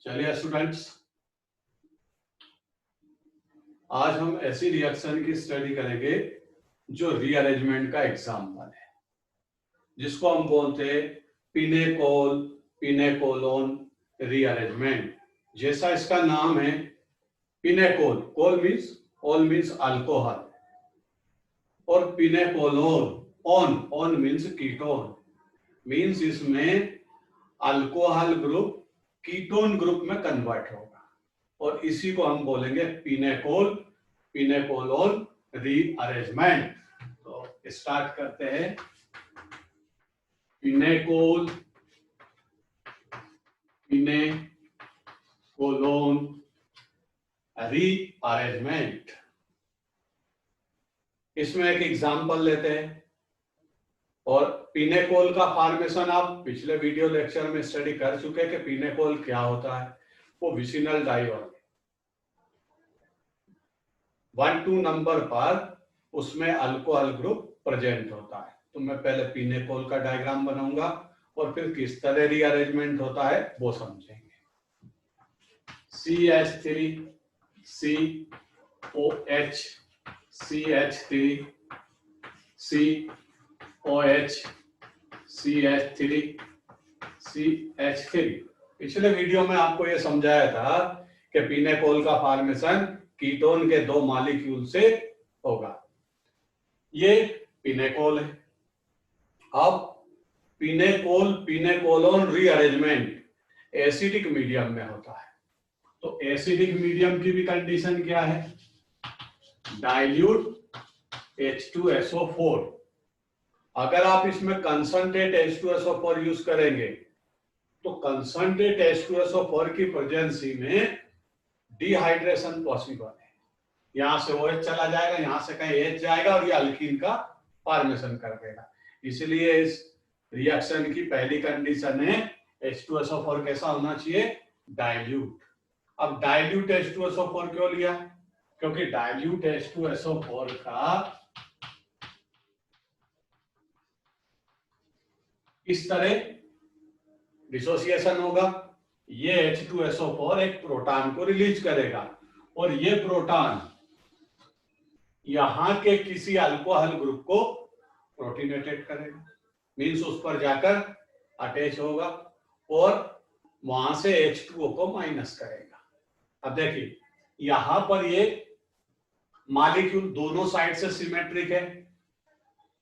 चलिए स्टूडेंट्स, आज हम ऐसी रिएक्शन की स्टडी करेंगे जो रीअरेंजमेंट का एग्जाम्पल है, जिसको हम बोलते हैं पिनेकोल पिनेकोलोन रीअरेंजमेंट। जैसा इसका नाम है पिनेकोल, कोल मीन्स ऑल मीन्स अल्कोहल, और pinacolone on means ketone, means इसमें अल्कोहल ग्रुप कीटोन ग्रुप में कन्वर्ट होगा और इसी को हम बोलेंगे पिनेकोल पिनेकोलोन रीअरेंजमेंट। तो स्टार्ट करते हैं। Pinacol pinacolone rearrangement. इसमें एक एग्जांपल लेते हैं और पिनेकोल का फॉर्मेशन आप पिछले वीडियो लेक्चर में स्टडी कर चुके हैं कि पिनेकोल क्या होता है। वो विसिनल डाइऑन 1-2 नंबर पर उसमें अल्कोहल ग्रुप प्रेजेंट होता है। तो मैं पहले पिनेकोल का डायग्राम बनाऊंगा और फिर किस तरह रीअरेंजमेंट होता है वो समझेंगे। CH3 COH CH3 COH CH3 CH3। पिछले वीडियो में आपको यह समझाया था कि पिनेकोल का फॉर्मेशन कीटोन के 2 मॉलिक्यूल से होगा। ये पिनेकोल है। अब pinacol pinacolone rearrangement acidic medium में होता है। तो एसिडिक मीडियम की भी कंडीशन क्या है? Dilute H2SO4। अगर आप इसमें कंसंट्रेट H2SO4 यूज करेंगे तो कंसंट्रेट H2SO4 की प्रेजेंसी में डिहाइड्रेशन पॉसिबल है। यहां से OH चला जाएगा, यहां से कहीं H जाएगा और ये अल्कीन का फॉर्मेशन कर देगा। इसलिए इस रिएक्शन की पहली कंडीशन है H2SO4 कैसा होना चाहिए? डाइल्यूट। अब डाइल्यूट H2SO4 क्यों लिया? क्योंकि डाइल्यूट H2SO4 का इस तरह डिसोसिएशन होगा। ये H2SO4 एक प्रोटॉन को रिलीज करेगा और ये प्रोटॉन यहां के किसी अल्कोहल ग्रुप को प्रोटीनेटेड करेगा, मींस उस पर जाकर अटैच होगा और वहां से H2O को माइनस करेगा। अब देखिए यहां पर ये मॉलिक्यूल दोनों साइड से सिमेट्रिक है,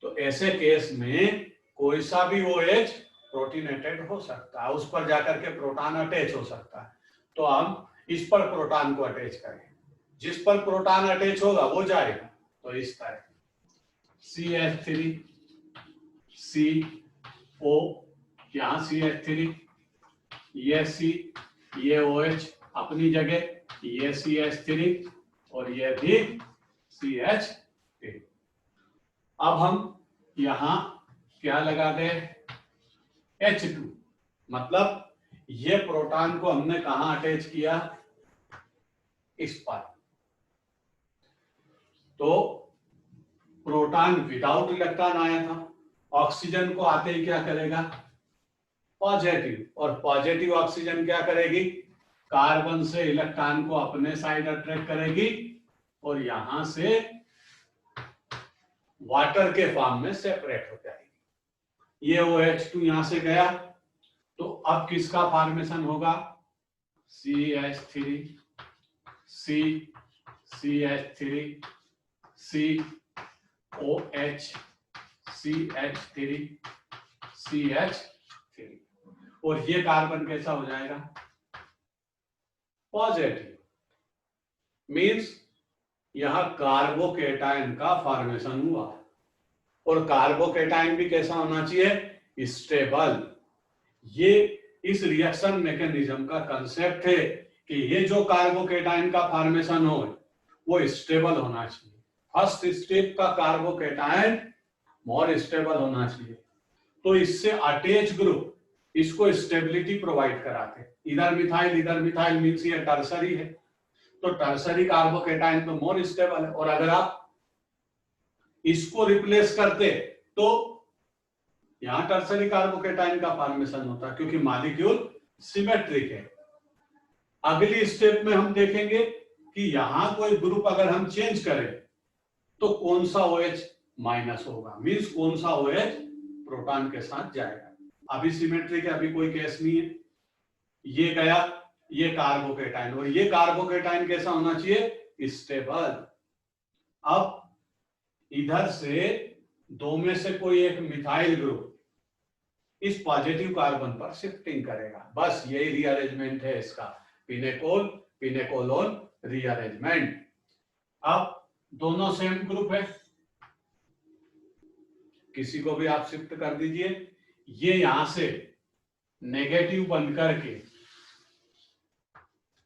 तो ऐसे केस में कोई सा भी OH प्रोटीनेटेड हो सकता है, उस पर जाकर के प्रोटॉन अटैच हो सकता है। तो हम इस पर प्रोटॉन को अटैच करें, जिस पर प्रोटॉन अटैच होगा वो जाएगा। तो इस तरह CH3 CO, यहां CH3, ये C, ये OH अपनी जगह, ये CH3 और ये भी CH3। अब हम यहां क्या लगा दे? H2, मतलब ये प्रोटॉन को हमने कहां अटैच किया? इस पर। तो प्रोटॉन विदाउट इलेक्ट्रॉन आया था, ऑक्सीजन को आते ही क्या करेगा? पॉजिटिव, और पॉजिटिव ऑक्सीजन क्या करेगी? कार्बन से इलेक्ट्रॉन को अपने साइड अट्रैक्ट करेगी और यहां से वाटर के फॉर्म में सेपरेट हो जाएगी। ये OH2 यहां से गया, तो अब किसका फॉर्मेशन होगा? CH3 CH3 COH CH3 CH3 और ये कार्बन कैसा हो जाएगा? पॉजिटिव, मींस यहां कार्बोकेटायन का फॉर्मेशन हुआ और कार्बोकेटायन भी कैसा होना चाहिए? स्टेबल। ये इस रिएक्शन मैकेनिज्म का कंसेप्ट है कि ये जो कार्बोकेटायन का फॉर्मेशन हो वो स्टेबल होना चाहिए। फर्स्ट स्टेप का कार्बोकेटायन मोर स्टेबल होना चाहिए, तो इससे अटैच ग्रुप इसको स्टेबिलिटी प्रोवाइड कराते हैं। इधर मिथाइल मीन्स ये टर्सरी है, तो टर्सरी कार्बोकेटायन तो मोर स्टेबल है। और अगर आप इसको रिप्लेस करते तो यहां टर्सरी कार्बोकेटायन का फॉर्मेशन होता है, क्योंकि मॉलिक्यूल सिमेट्रिक है। अगली स्टेप में हम देखेंगे कि यहां कोई ग्रुप अगर हम चेंज करें तो कौन सा OH माइनस होगा, मींस कौन सा OH प्रोटॉन के साथ जाएगा। अभी सिमेट्री के अभी कोई केस नहीं है, ये गया, ये कार्बोकेटाइन, और ये कार्बोकेटाइन कैसा होना चाहिए, स्टेबल। अब इधर से दो में से कोई एक मिथाइल ग्रुप इस पॉजिटिव कार्बन पर शिफ्टिंग करेगा, बस यही रीअरेंजमेंट है इसका, पिनेकोल पिनेकोलोन रीअरेंजमेंट। अब दोनों सेम ग्रुप है, किसी को भी आप शिफ्ट कर दीजिए, ये यहां से नेगेटिव बनकर के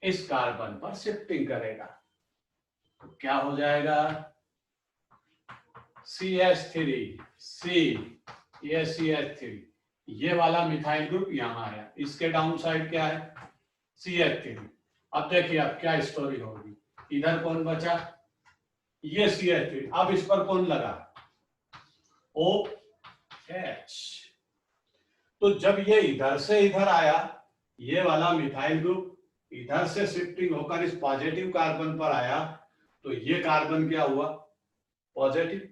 इस कार्बन पर शिफ्टिंग करेगा, तो क्या हो जाएगा, CH3 C, ये CH3, ये वाला मिथाइल ग्रुप यहां है, इसके डाउन साइड क्या है, CH3। अब देखिए अब क्या स्टोरी होगी, इधर कौन बचा, ये CH3, अब इस पर कौन लगा, OH। तो जब ये इधर से इधर आया, ये वाला मिथाइल ग्रुप इधर से शिफ्टिंग होकर इस पॉजिटिव कार्बन पर आया, तो ये कार्बन क्या हुआ, पॉजिटिव।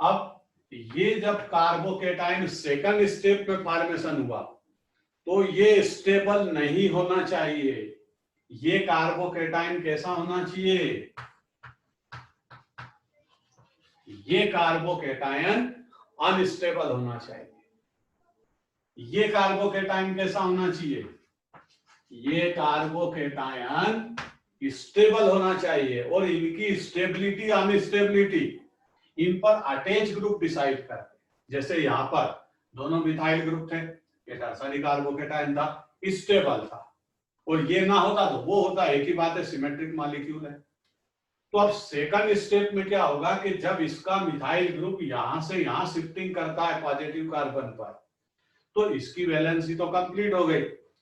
अब ये जब कार्बोकेटाइन सेकंड स्टेप में फॉर्मेशन हुआ तो ये स्टेबल नहीं होना चाहिए, ये कार्बोकेटाइन कैसा होना चाहिए, ये कार्बोकेटाइन अनस्टेबल होना चाहिए। ये कार्बोकेटाइन कैसा होना चाहिए, ये कार्बोकेटाइन स्टेबल होना चाहिए, और इनकी स्टेबिलिटी अनस्टेबिलिटी इन पर अटैच ग्रुप डिसाइड करते। जैसे यहाँ पर दोनों मिथाइल ग्रुप थे, ये टर्सरी कार्बोकेटाइन था, स्टेबल था, और ये ना होता तो वो होता, एक ही बात है, सिमेट्रिक मॉलिक्यूल है। तो अब सेकंड स्टेप में क्या होगा कि जब इसका मिथाइल ग्रुप यहां से यहां शिफ्टिंग करता है पॉजिटिव कार्बन पर, तो इसकी वैलेंसी तो कंप्लीट हो गई,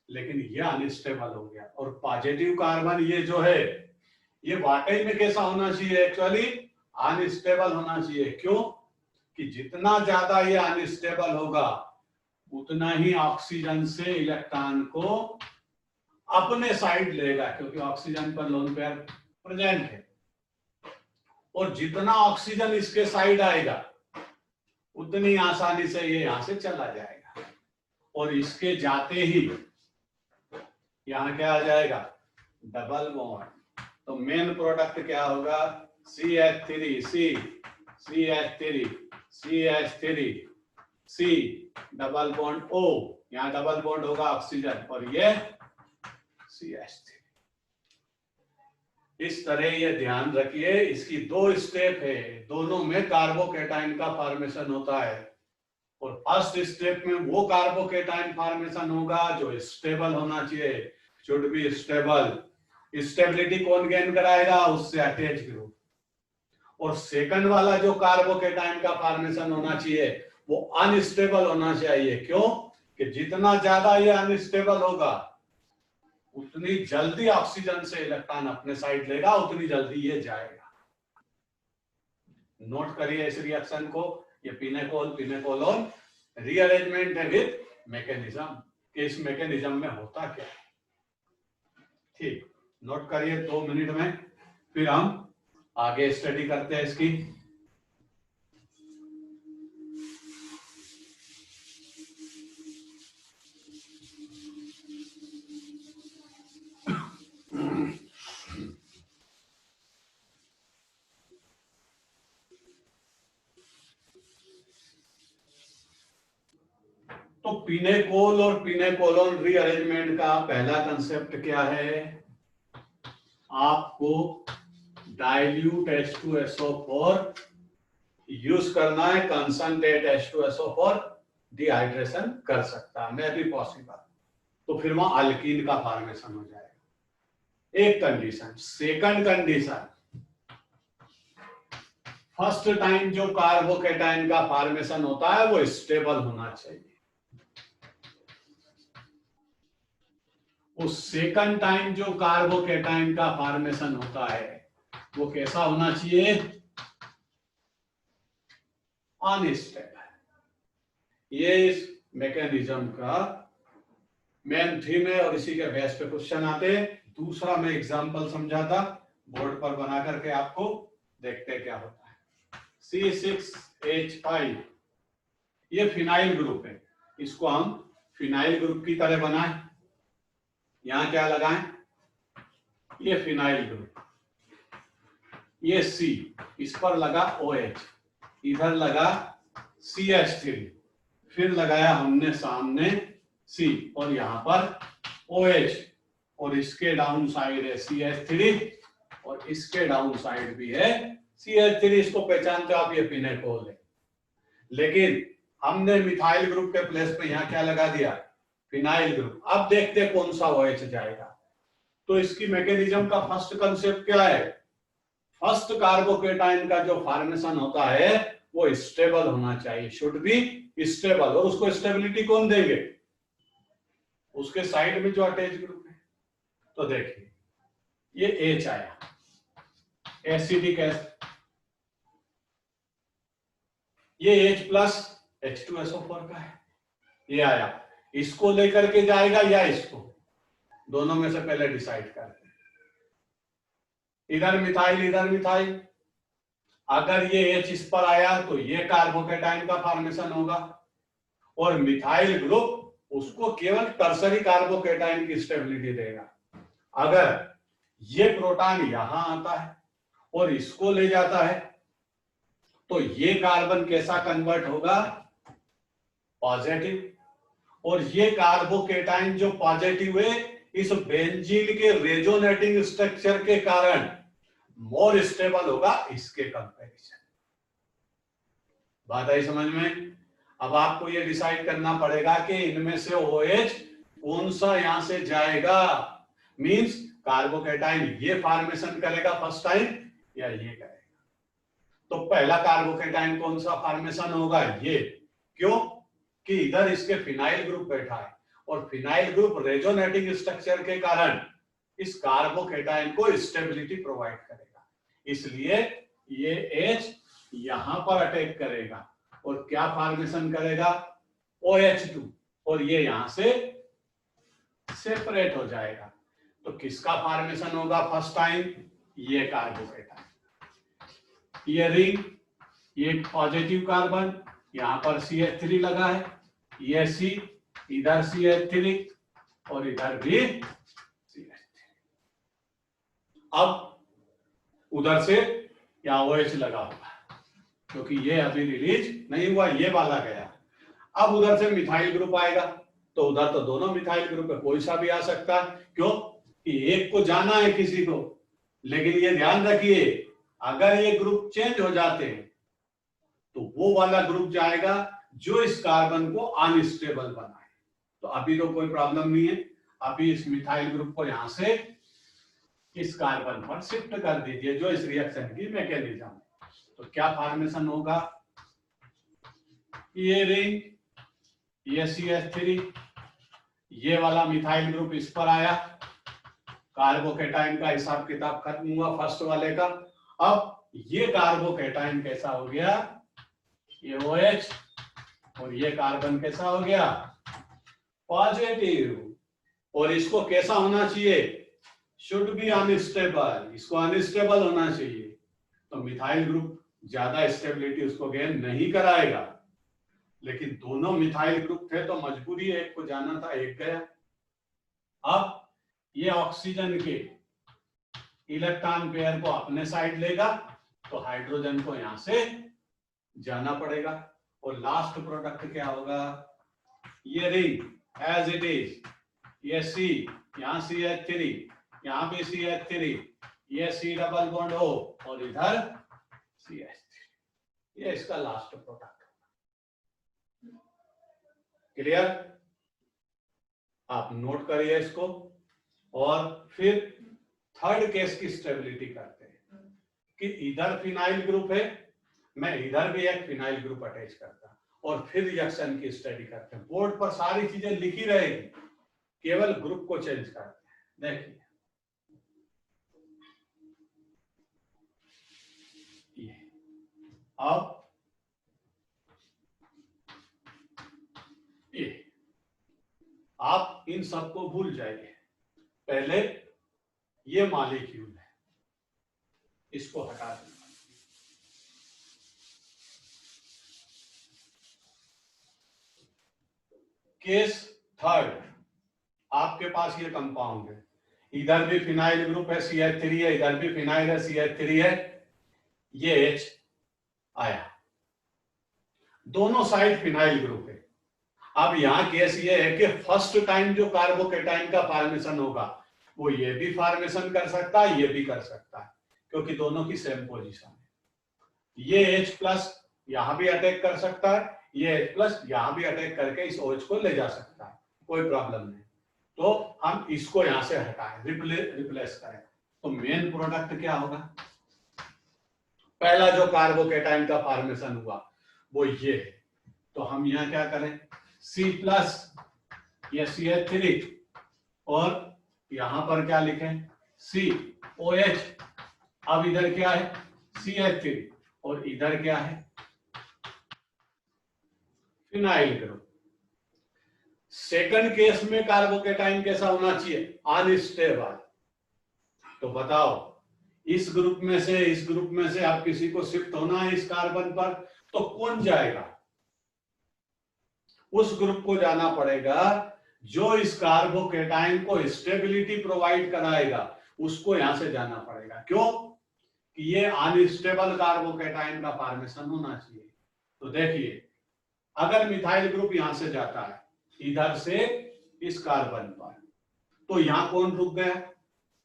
लेकिन ये अनस्टेबल हो गया, और पॉजिटिव कार्बन ये जो है ये वाकई में कैसा होना चाहिए, एक्चुअली अनस्टेबल होना चाहिए। क्यों कि जितना ज्यादा ये अनस्टेबल होगा उतना ही ऑक्सीजन से इलेक्ट्रॉन को अपने साइड लेगा, क्योंकि ऑक्सीजन पर लोन पेयर प्रेजेंट है, और जितना ऑक्सीजन इसके साइड आएगा उतनी आसानी से ये यहां से चला जाएगा, और इसके जाते ही यहां क्या आ जाएगा, डबल बॉन्ड। तो मेन प्रोडक्ट क्या होगा, CH3 C, CH3 CH3 C, double bond O, यहाँ डबल बॉन्ड होगा ऑक्सीजन, और ये CH3। इस तरह ये ध्यान रखिए, इसकी दो स्टेप है, दोनों में कार्बोकेटाइन का फॉर्मेशन होता है, और फर्स्ट स्टेप में वो कार्बोकेटाइन फॉर्मेशन होगा जो स्टेबल होना चाहिए, शुड बी स्टेबल। स्टेबिलिटी कौन गेन कराएगा, उससे अटैच ग्रुप। और सेकंड वाला जो कार्बोकेटाइन का फॉर्मेशन होना चाहिए वो अनस्टेबल होना चाहिए। क्यों कि जितना ज्यादा ये अनस्टेबल होगा उतनी जल्दी ऑक्सीजन से इलेक्ट्रॉन अपने साइड लेगा, उतनी जल्दी ये जाएगा। नोट करिए इस रिएक्शन को, ये पिनेकोल पिनेकोलोन रीअरेंजमेंट है विद मैकेनिज्म, कि इस मैकेनिज्म में होता क्या है। ठीक, नोट करिए 2 मिनट में, फिर हम आगे स्टडी करते हैं इसकी। तो पिनेकोल और पिनेकोलोन रीअरेंजमेंट का पहला कंसेप्ट क्या है, आपको डाइल्यूट H2SO4 यूज करना है, कंसंट्रेट H2SO4 डिहाइड्रेशन कर सकता है, मे भी पॉसिबल, तो फिर वहां अल्कीन का फॉर्मेशन हो जाएगा। एक condition. Second condition, first time जो कार्बोकेटाइन का फॉर्मेशन होता है वो स्टेबल होना चाहिए, उस सेकंड टाइम जो कार्बोकेटाइन का फॉर्मेशन होता है वो कैसा होना चाहिए, अनस्टेबल। ये इस मैकेनिज्म का मेन थीम है और इसी के बेस पे क्वेश्चन आते हैं। दूसरा मैं एग्जांपल समझाता बोर्ड पर बना करके आपको, देखते हैं क्या होता है। C6H5 ये फिनाइल ग्रुप है, इसको हम फिनाइल ग्रुप की तरह बनाएं। यहां क्या लगाएं, ये फिनाइल ग्रुप, ये C, इस पर लगा OH, इधर लगा CH3, फिर लगाया हमने सामने C और यहां पर OH, और इसके डाउन साइड है CH3 और इसके डाउन साइड भी है CH3। इसको पहचानते हो आप, ये फिनेकोल है। लेकिन हमने मिथाइल ग्रुप के प्लेस पे यहां क्या लगा दिया, फिनाइल ग्रुप। अब देखते हैं कौन सा OH जाएगा। तो इसकी मैकेनिज्म का फर्स्ट कंसेप्ट क्या है, फर्स्ट कार्बोकेटाइन का जो फॉर्मेशन होता है वो स्टेबल होना चाहिए, शुड बी स्टेबल। और उसको स्टेबिलिटी कौन देंगे, उसके साइड में जो अटैच ग्रुप है। तो देखिए ये H आया, एसिडिक एसिड, ये H प्लस H2SO4 का है, ये आया। इसको लेकर के जाएगा या इसको, दोनों में से पहले डिसाइड करते हैं। इधर मिथाइल इधर मिथाइल, अगर ये H इस पर आया तो ये कार्बोकेटाइन का फॉर्मेशन होगा, और मिथाइल ग्रुप उसको केवल टर्सरी कार्बोकेटाइन की स्टेबिलिटी देगा। अगर ये प्रोटॉन यहां आता है और इसको ले जाता है तो ये कार्बन कैसा कन्वर्ट होगा, पॉजिटिव। और ये कार्बोकेटाइन जो पॉजिटिव है, इस बेंजीन के रेजोनेटिंग स्ट्रक्चर के कारण मोर स्टेबल होगा इसके कंपैरिजन। बात आई समझ में। अब आपको ये डिसाइड करना पड़ेगा कि इनमें से OH कौन सा यहां से जाएगा। मींस कार्बोकेटाइन ये फॉर्मेशन करेगा फर्स्ट टाइम या ये करेगा। तो पहला कार्बोकेटाइन कौन सा फॉर्मेशन होगा, ये। क्यों कि इधर इसके फिनाइल ग्रुप बैठा है और फिनाइल ग्रुप रेजोनेटिंग स्ट्रक्चर के कारण इस कार्बोकेटाइन को स्टेबिलिटी प्रोवाइड करेगा। इसलिए ये H यहां पर अटैक करेगा और क्या फॉर्मेशन करेगा, OH2, और ये यहां से सेपरेट हो जाएगा। तो किसका फॉर्मेशन होगा फर्स्ट टाइम, ये कार्बोकेटाइन। ये रिंग, ये पॉजिटिव कार्बन, यहां पर CH3 लगा है, ये C, इधर CH3 और इधर भी CH3। अब उधर से यहाँ OH लगा हुआ है क्योंकि ये अभी रिलीज नहीं हुआ, ये वाला गया। अब उधर से मिथाइल ग्रुप आएगा, तो उधर तो दोनों मिथाइल ग्रुप है, कोई सा भी आ सकता है। क्यों कि एक को जाना है किसी को। लेकिन ये ध्यान रखिए, अगर ये ग्रुप चेंज हो जाते हैं तो वो वाला ग्रुप जाएगा जो इस कार्बन को अनस्टेबल बनाए। तो अभी तो कोई प्रॉब्लम नहीं है, अभी इस मिथाइल ग्रुप को यहां से इस कार्बन पर शिफ्ट कर दीजिए, जो इस रिएक्शन की मैकेनिज्म। तो क्या फॉर्मेशन होगा, ये रिंग, ये CH3, ये वाला मिथाइल ग्रुप इस पर आया, कार्बोकेटाइन का हिसाब किताब खत्म हुआ फर्स्ट वाले का। अब ये कार्बोकेटाइन कैसा हो गया, ये OH, और ये कार्बन कैसा हो गया, पॉजिटिव। और इसको कैसा होना चाहिए, शुड बी अनस्टेबल, इसको अनस्टेबल होना चाहिए। तो मिथाइल ग्रुप ज्यादा स्टेबिलिटी उसको गेन नहीं कराएगा। लेकिन दोनों मिथाइल ग्रुप थे तो मजबूरी है, एक को जाना था, एक गया। अब ये ऑक्सीजन के इलेक्ट्रॉन पेयर को अपने साइड लेगा तो हाइड्रोजन को यहां से जाना पड़ेगा। और लास्ट प्रोडक्ट क्या होगा, ये रिंग एज इट इज, ये C, यहां CH3, यहां भी CH3, ये C डबल बॉन्ड O और इधर CH3, ये इसका लास्ट प्रोडक्ट। क्लियर, आप नोट करिए इसको। और फिर थर्ड केस की स्टेबिलिटी करते हैं कि इधर फिनाइल ग्रुप है, मैं इधर भी एक फिनाइल ग्रुप अटैच करता और फिर रिएक्शन की स्टडी करते हैं। बोर्ड पर सारी चीजें लिखी रहेगी, केवल ग्रुप को चेंज करते हैं। देखिए अब ये आप इन सबको भूल जाइए, पहले ये मॉलिक्यूल है, इसको हटा देना। केस थर्ड, आपके पास ये कंपाउंड है, इधर भी फिनाइल ग्रुप है CH3 है, इधर भी फिनाइल है CH3 है, ये H आया, दोनों साइड फिनाइल ग्रुप है। अब यहां केस ये है कि फर्स्ट टाइम जो कार्बोकेटाइन का फॉर्मेशन होगा वो ये भी फॉर्मेशन कर सकता है, ये भी कर सकता है, क्योंकि दोनों की सेम पोजीशन है। ये H प्लस यहां भी अटैक कर सकता है, ये H प्लस यहां भी अटैक करके इस OH को ले जा सकता है, कोई प्रॉब्लम नहीं। तो हम इसको यहां से हटाएं, रिप्लेस करें, तो मेन प्रोडक्ट क्या होगा? पहला जो कार्बोकेटाइन का फॉर्मेशन हुआ वो ये है, तो हम यहां क्या करें, C प्लस या CH3 और यहां पर क्या लिखें, COH। अब इधर क्या है, CH3 और इधर क्या है, फिनाइल ग्रुप। सेकंड केस में कार्बोकेटाइन कैसा होना चाहिए, अनस्टेबल। तो बताओ, इस ग्रुप में से इस ग्रुप में से आप किसी को शिफ्ट होना है इस कार्बन पर, तो कौन जाएगा? उस ग्रुप को जाना पड़ेगा जो इस कार्बोकेटाइन को स्टेबिलिटी प्रोवाइड कराएगा, उसको यहां से जाना पड़ेगा। क्यों? कि ये अनस्टेबल कार्बोकेटाइन का फॉर्मेशन होना चाहिए। तो देखिए, अगर मिथाइल ग्रुप यहां से जाता है इधर से इस कार्बन पर, तो यहां कौन रुक गया,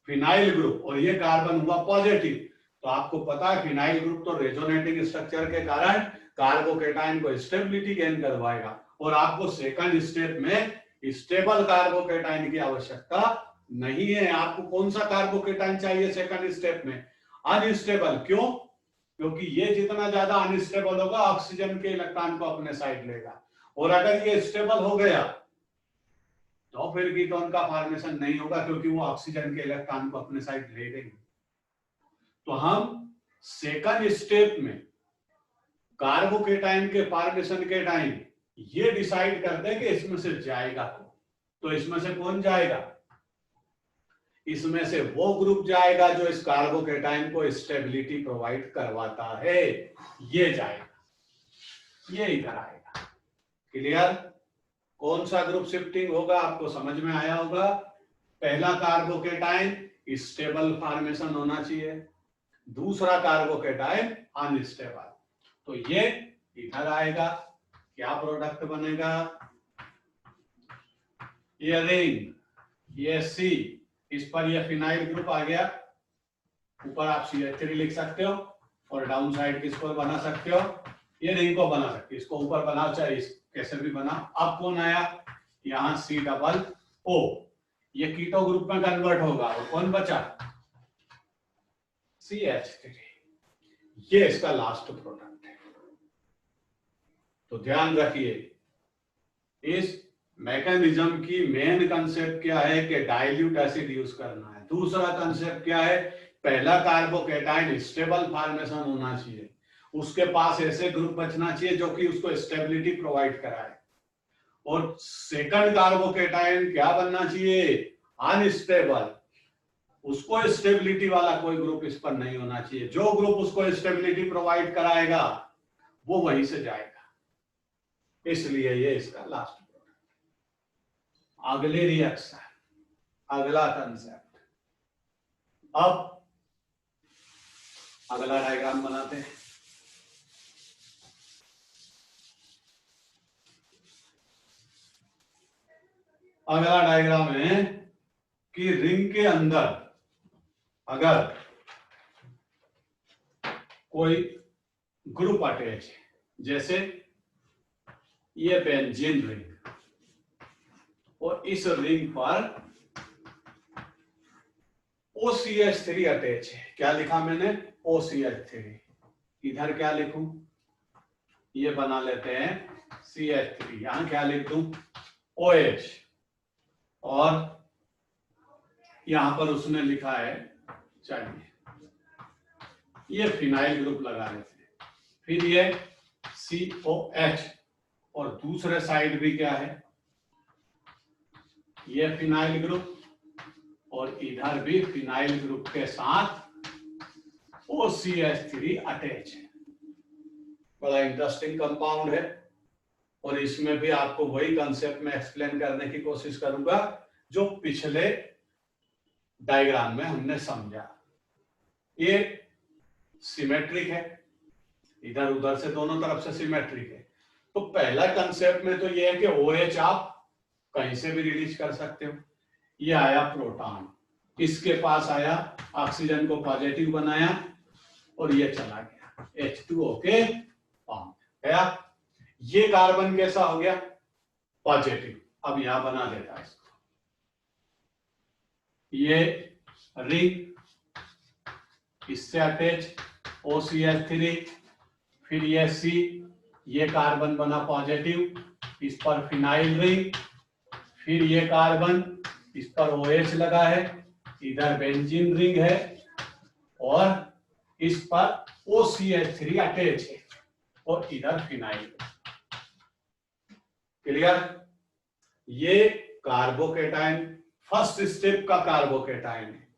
फिनाइल ग्रुप, और ये कार्बन हुआ पॉजिटिव। तो आपको पता है फिनाइल ग्रुप तो रेजोनेटिंग स्ट्रक्चर के कारण कार्बोकेटाइन को स्टेबिलिटी गेन करवाएगा, और आपको सेकंड स्टेप में स्टेबल कार्बोकेटाइन की आवश्यकता नहीं है। आपको कौन सा कार्बोकेटाइन चाहिए सेकंड स्टेप में? अनस्टेबल। क्यों? क्योंकि ये जितना ज्यादा अनस्टेबल होगा ऑक्सीजन के इलेक्ट्रॉन को अपने साइड लेगा, और अगर ये स्टेबल हो गया तो फिर कीटोन का फॉर्मेशन नहीं होगा, क्योंकि वो ऑक्सीजन के इलेक्ट्रॉन को अपने साइड ले लेंगे। तो हम सेकंड स्टेप में कार्बोकेटाइन के फॉर्मेशन के टाइम ये डिसाइड कर दें कि इसमें से जाएगा कौन। तो इसमें से कौन जाएगा? इसमें से वो ग्रुप जाएगा जो इस कार्बोकेटाइन को स्टेबिलिटी प्रोवाइड करवाता है, ये जाएगा, ये इधर आएगा। क्लियर? कौन सा ग्रुप शिफ्टिंग होगा आपको समझ में आया होगा। पहला कार्बोकेटाइन स्टेबल फॉर्मेशन होना चाहिए, दूसरा कार्बोकेटाइन अनस्टेबल। तो ये इधर आएगा, क्या प्रोडक्ट बनेगा, ये रिंग, ये C, इस पर ये फिनाइल ग्रुप आ गया, ऊपर आप CH3 लिख सकते हो और डाउन साइड किसको बना सकते हो, ये रिंग को बना सकते हो, इसको ऊपर बनाओ चाहे कैसे भी बनाओ। अब कौन आया, यहां C+O, ये कीटो ग्रुप में कन्वर्ट होगा, और कौन बचा, CH3। ये इसका लास्ट प्रोडक्ट है। तो ध्यान रखिए, इस मैकेनिज्म की मेन कंसेप्ट क्या है कि डाइल्यूट एसिड यूज करना है। दूसरा कंसेप्ट क्या है, पहला कार्बोकेटाइन स्टेबल फॉर्मेशन होना चाहिए, उसके पास ऐसे ग्रुप बचना चाहिए जो कि उसको स्टेबिलिटी प्रोवाइड कराए, और सेकंड कार्बोकेटाइन क्या बनना चाहिए, अनस्टेबल, उसको स्टेबिलिटी वाला कोई ग्रुप इस पर नहीं होना चाहिए। जो ग्रुप उसको स्टेबिलिटी प्रोवाइड कराएगा वो वहीं से जाएगा, इसलिए ये इसका लास्ट प्रोडक्ट। अगले रिएक्शन, अगला कंसेप्ट, अब अगला डायग्राम बनाते हैं। अगला डायग्राम है कि रिंग के अंदर अगर कोई ग्रुप अटैच है, जैसे ये बेंजीन रिंग, और इस रिंग पर OCH3 अटैच है, क्या लिखा मैंने, OCH3, इधर क्या लिखूं, ये बना लेते हैं CH3, यहां क्या लिख दूं, OH, और यहां पर उसने लिखा है, चलिए ये फिनाइल ग्रुप लगा लेते हैं, फिर ये COH, और दूसरे साइड भी क्या है, ये फिनाइल ग्रुप और इधर भी फिनाइल ग्रुप के साथ OCH3 अटैच है। बड़ा इंटरेस्टिंग कंपाउंड है और इसमें भी आपको वही कंसेप्ट में एक्सप्लेन करने की कोशिश करूंगा जो पिछले डायग्राम में हमने समझा। ये सिमेट्रिक है, इधर उधर से दोनों तरफ से सिमेट्रिक है। तो पहला कंसेप्ट में तो ये है कि OH आप कहीं से भी रिलीज कर सकते हो। ये आया प्रोटॉन, इसके पास आया, ऑक्सीजन को पॉजिटिव बनाया और ये चला गया, H2O के फॉर्म गया। ये कार्बन कैसा हो गया? पॉजिटिव। अब यहां बना देता है इसको, ये रिंग इससे अटैच OCH3, फिर ये C, ये कार्बन बना पॉजिटिव, इस पर फिनाइल रिंग, फिर ये कार्बन, इस पर OH लगा है, इधर बेंजीन रिंग है और इस पर OCH3 अटैच है और इधर फिनाइल। क्लियर? ये कार्बोकेटाइन फर्स्ट स्टेप का कार्बोकेटाइन है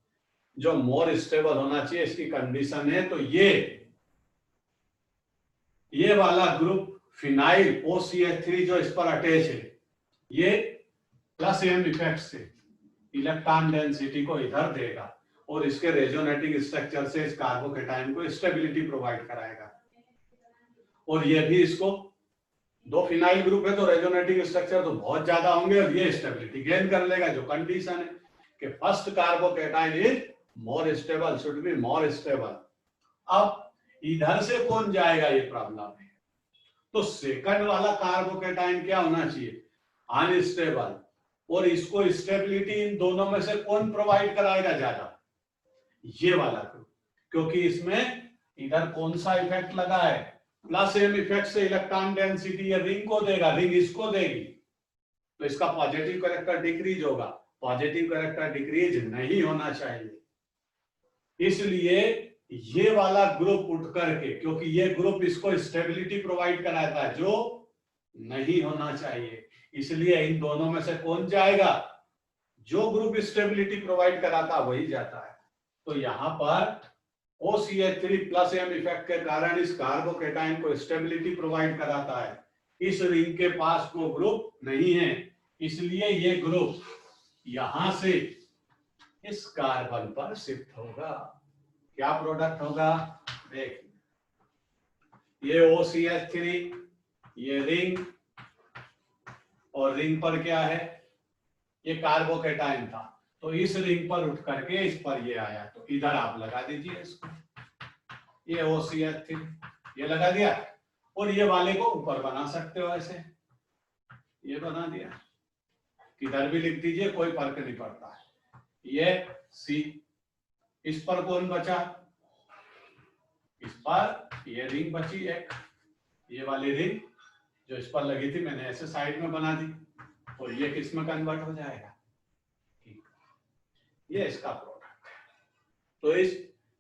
जो मोर स्टेबल होना चाहिए, इसकी कंडीशन है। तो ये वाला ग्रुप फिनाइल OCH3 जो इस पर अटैच है, ये प्लस M इफेक्ट से इलेक्ट्रॉन डेंसिटी को इधर देगा और इसके रेजोनेटिंग स्ट्रक्चर से इस कार्बोकेटाइन को स्टेबिलिटी प्रोवाइड कराएगा। और ये भी इसको, दो फिनाइल ग्रुप है तो रेजोनेटिंग स्ट्रक्चर तो बहुत ज्यादा होंगे और ये स्टेबिलिटी गेन कर लेगा, जो कंडीशन है कि first carbocation is more stable, should be more stable. अब इधर से कौन जाएगा, ये प्रॉब्लम है। तो सेकंड वाला कार्बोकेटाइन क्या होना चाहिए? अनस्टेबल। और इसको स्टेबिलिटी इन दोनों में से कौन प्रोवाइड कराएगा ज्यादा? ये वाला ग्रुप, क्योंकि इसमें इधर कौन सा इफेक्ट लगा है? प्लस M इफेक्ट से इलेक्ट्रॉन डेंसिटी ये रिंग को देगा, रिंग इसको देगी, तो इसका पॉजिटिव कैरेक्टर डिक्रीज होगा। पॉजिटिव कैरेक्टर डिक्रीज नहीं होना चाहिए, इसलिए ये वाला ग्रुप उठ करके, क्योंकि ये ग्रुप इसको स्टेबिलिटी प्रोवाइड कराता है जो नहीं होना चाहिए, इसलिए इन दोनों में से कौन जाएगा? जो ग्रुप स्टेबिलिटी प्रोवाइड कराता वही जाता है। तो यहां पर OCH3 प्लस M इफेक्ट के कारण इस कार्बोकेटाइन को स्टेबिलिटी प्रोवाइड कराता है। इस रिंग के पास वो ग्रुप नहीं है, इसलिए ये ग्रुप यहां से इस कार्बन पर शिफ्ट होगा। क्या प्रोडक्ट होगा? देख, ये OCH3, ये रिंग, और रिंग पर क्या है? ये कार्बोकेटाइन था, तो इस रिंग पर उठ करके इस पर ये आया, तो इधर आप लगा दीजिए इसको, ये OCH3 ये लगा दिया, और ये वाले को ऊपर बना सकते हो ऐसे, ये बना दिया, किधर भी लिख दीजिए, कोई फर्क नहीं पड़ता है। ये C, इस पर कौन बचा? इस पर ये रिंग बची एक, ये वाली रिंग जो इस पर लगी थी, मैंने ऐसे साइड में बना दी, और ये किस में कन्वर्ट हो जाएगा? ये इसका प्रोडक्ट है। तो इस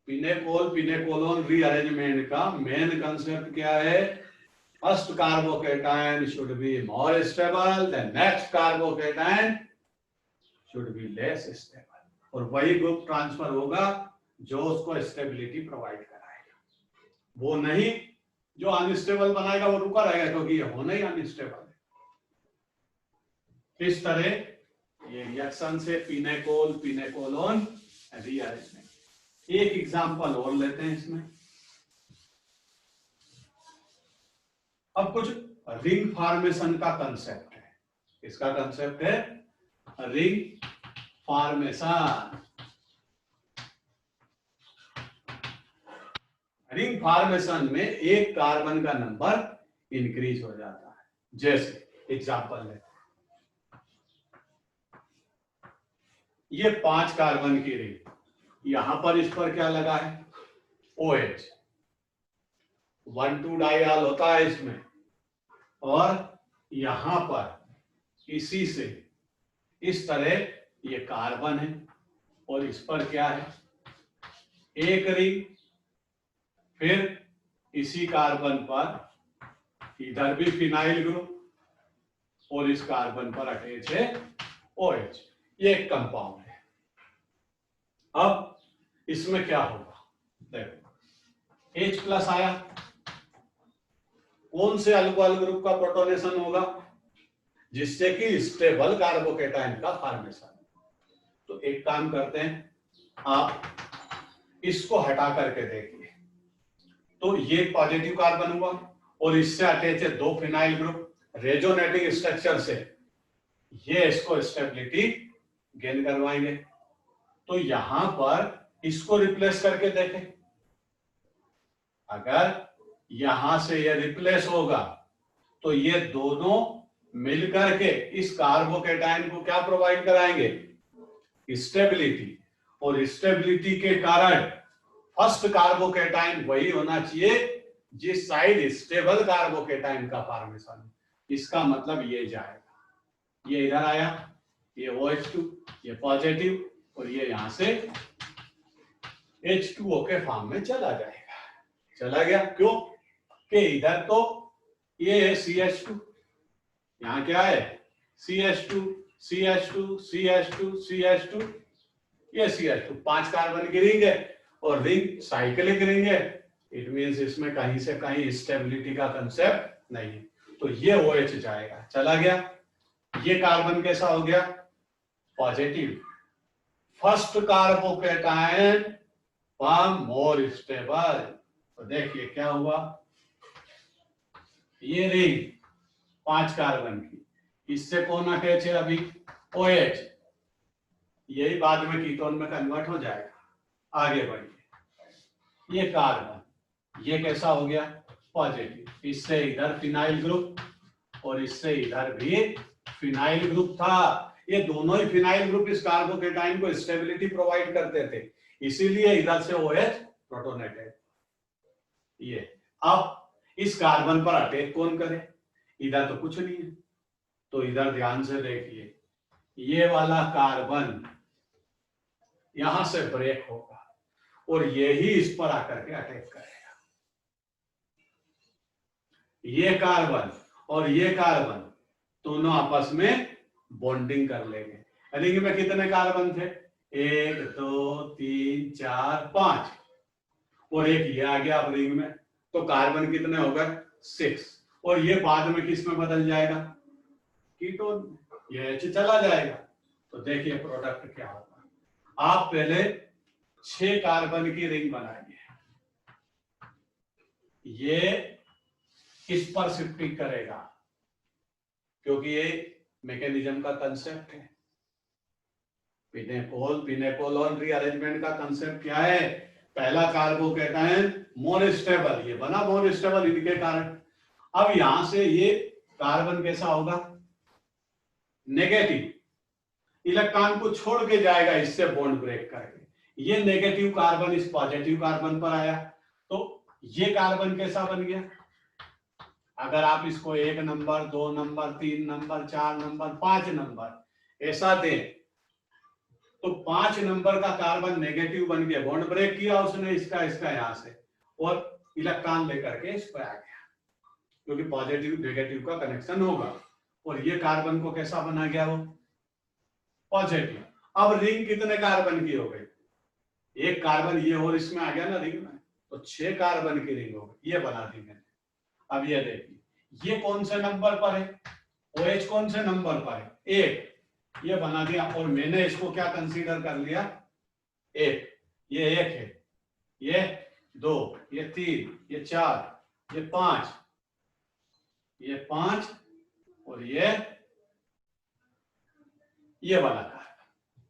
पिनेकोलोन रीअरेंजमेंट का मेन कंसेप्ट क्या है? First carbocation should be more stable, the next carbocation should be less stable, और वही ग्रुप ट्रांसफर होगा जो उसको स्टेबिलिटी प्रोवाइड कराएगा, वो नहीं जो अनस्टेबल बनाएगा, वो रुका रहेगा, क्योंकि ये होना ही अनस्टेबल है। इस तरह ये रिएक्शन से पिनेकोलोन रीअरेंजमेंट। एक एग्जांपल और लेते हैं इसमें। अब कुछ रिंग फॉर्मेशन का कंसेप्ट है, इसका कंसेप्ट है रिंग फॉर्मेशन। रिंग फॉर्मेशन में एक कार्बन का नंबर इंक्रीज हो जाता है। जैसे एग्जांपल लेते हैं, ये 5 कार्बन की रिंग, यहां पर इस पर क्या लगा है? OH, 1,2 डाइऑल होता है इसमें, और यहां पर इसी से इस तरह ये कार्बन है, और इस पर क्या है? एक रिंग, फिर इसी कार्बन पर इधर भी फिनाइल ग्रुप, और इस कार्बन पर अटैच है OH, ये एक कंपाउंड है। अब इसमें क्या होगा, देखो H प्लस आया, कौन से अल्कोहल ग्रुप का प्रोटोनेशन होगा, जिससे कि स्टेबल कार्बोकेटाइन का फॉर्मेशन। तो एक काम करते हैं, आप इसको हटा करके देखिए, तो ये पॉजिटिव कार्बन हुआ और इससे अटैच है 2 फिनाइल ग्रुप, रेजोनेटिंग स्ट्रक्चर से ये इसको स्टेबिलिटी गेन करवाएंगे। तो यहां पर इसको रिप्लेस करके देखें, अगर यहां से ये रिप्लेस होगा तो ये दोनों मिलकर के इस कार्बोकेटाइन को क्या प्रोवाइड कराएंगे, स्टेबिलिटी। और स्टेबिलिटी के कारण फर्स्ट कार्बोकेटाइन वही होना चाहिए जिस साइड स्टेबल कार्बोकेटाइन का फॉर्मेशन। इसका मतलब ये जाएगा, ये इधर आया, ये OH2, ये पॉजिटिव, और ये यहां से H2O के फॉर्म में चला जाएगा। चला गया क्यों कि इधर तो ये है CH2, यहां क्या है CH2 CH2 CH2 CH2, ये CH2, 5 कार्बन की रिंग है और रिंग साइक्लिक रिंग है। इट मींस इसमें कहीं से कहीं स्टेबिलिटी का कंसेप्ट नहीं है, तो ये OH जाएगा, चला गया। ये कार्बन कैसा हो गया, positive. First carbocation form more stable. तो देखिए क्या हुआ, ये रिंग 5 कार्बन की, इससे कौन अटैच है अभी, OH, यही बाद में कीटोन में कन्वर्ट हो जाएगा। आगे बढ़िए, ये कार्बन, ये कैसा हो गया, पॉजिटिव, इससे इधर फिनाइल ग्रुप और इससे इधर भी फिनाइल ग्रुप था। ये दोनों ही फिनाइल ग्रुप इस कार्बोकेटाइन को स्टेबिलिटी प्रोवाइड करते थे, इसीलिए इधर से OH प्रोटोनेटेड। ये अब इस कार्बन पर अटैक कौन करे, इधर तो कुछ नहीं है, तो इधर ध्यान से देखिए, ये वाला कार्बन यहां से ब्रेक होगा और यही इस पर आकर के अटैक करेगा। ये कार्बन और ये कार्बन दोनों आपस में बॉन्डिंग कर लेंगे। रिंग में कितने कार्बन थे, 1 2 3 4 5, और एक ये आ गया अब रिंग में, तो कार्बन कितने हो गए, 6, और ये बाद में किस में बदल जाएगा, कीटोन, ये H चला जाएगा। तो देखिए प्रोडक्ट क्या होगा, आप पहले 6 कार्बन की रिंग बनाइए, ये किस पर शिफ्टिंग करेगा, क्योंकि ये मैकेनिज्म का कंसेप्ट है। पिनेपोल रीअरेंजमेंट का कंसेप्ट क्या है, पहला कार्बोकेटाइन मोर स्टेबल, ये बना मोर स्टेबल इनके कारण। अब यहां से ये कार्बन कैसा होगा, नेगेटिव, इलेक्ट्रॉन को छोड़ के जाएगा इससे बॉन्ड ब्रेक करके, ये नेगेटिव कार्बन इस पॉजिटिव कार्बन पर आया, तो ये कार्बन कैसा बन गया। अगर आप इसको 1 number 2 number 3 number 4 number 5 number ऐसा दें, तो 5 नंबर का कार्बन नेगेटिव बन गया, बॉन्ड ब्रेक किया उसने इसका यहां से, और इलेक्ट्रॉन लेकर के इस पर आ गया, क्योंकि पॉजिटिव नेगेटिव का कनेक्शन होगा, और ये कार्बन को कैसा बना गया, वो पॉजिटिव। अब रिंग कितने कार्बन की हो गई, एक कार्बन ये और इसमें आ गया ना रिंग में, तो 6 कार्बन की रिंग हो गई, ये बना दी मैंने। अब ये देखिए, ये कौन से नंबर पर है, OH कौन से नंबर पर है, 1, ये बना दिया, और मैंने इसको क्या कंसीडर कर लिया, 1, ये 1 है, ये 2, ये 3, ये 4, ये 5, ये 5, और ये वाला कार्बन,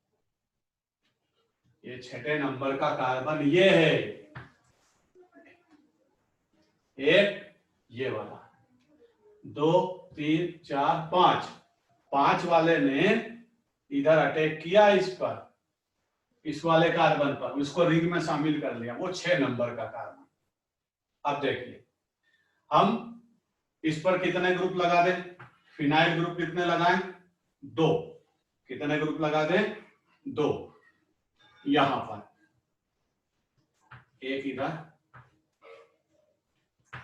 ये 6ठे नंबर का कार्बन ये है, 1, ये वाला, 2 3 4 5, 5 वाले ने इधर अटैक किया इस पर, इस वाले कार्बन पर, उसको रिंग में शामिल कर लिया, वो 6 नंबर का कार्बन। अब देखिए हम इस पर कितने ग्रुप लगा दें, फिनाइल ग्रुप कितने लगाएं, 2, कितने ग्रुप लगा दें, 2, यहां पर 1 इधर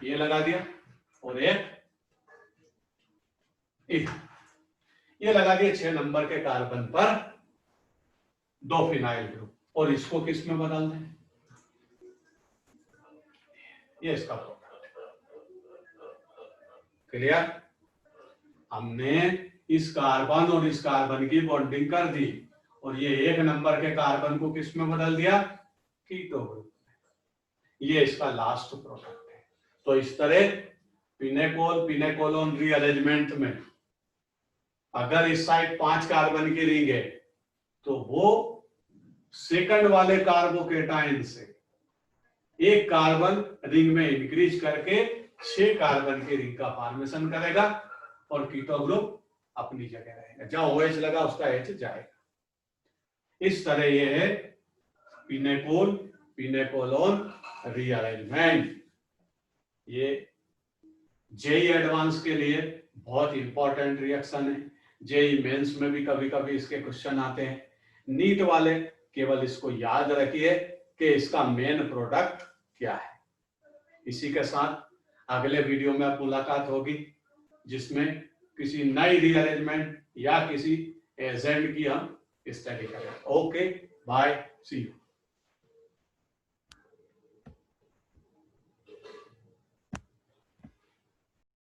ये लगा दिया, और 1 इधर, ये लगा दिए 6 नंबर के कार्बन पर 2 फिनाइल ग्रुप, और इसको किस में बदल दें, ये इसका प्रोडक्ट। क्लियर? हमने इस कार्बन और इस कार्बन की बॉन्डिंग कर दी, और ये 1 नंबर के कार्बन को किस में बदल दिया, कीटो ग्रुप में। ये इसका लास्ट प्रोडक्ट है। तो इस तरह पिनेकोल पिनेकोलोन रीअरेंजमेंट में अगर इस साइड 5 कार्बन की रिंग है तो वो सेकंड वाले कार्बोकेटाइन से 1 कार्बन रिंग में इंक्रीज करके 6 कार्बन की रिंग का फॉर्मेशन करेगा, और कीटो ग्रुप अपनी जगह रहेगा, जहां OH लगा उसका H जाएगा। इस तरह ये है पिनेकोल पिनेकोलोन रीअरेंजमेंट। ये जेई एडवांस के लिए बहुत इंपॉर्टेंट रिएक्शन है। जेई मेंस में भी कभी कभी इसके क्वेश्चन आते हैं। नीट वाले केवल इसको याद रखिए कि इसका मेन प्रोडक्ट क्या है। इसी के साथ अगले वीडियो में मुलाकात होगी, जिसमें किसी नई रीअरेंजमेंट या किसी एजेंट की हम स्टडी करें। Okay, bye, see you.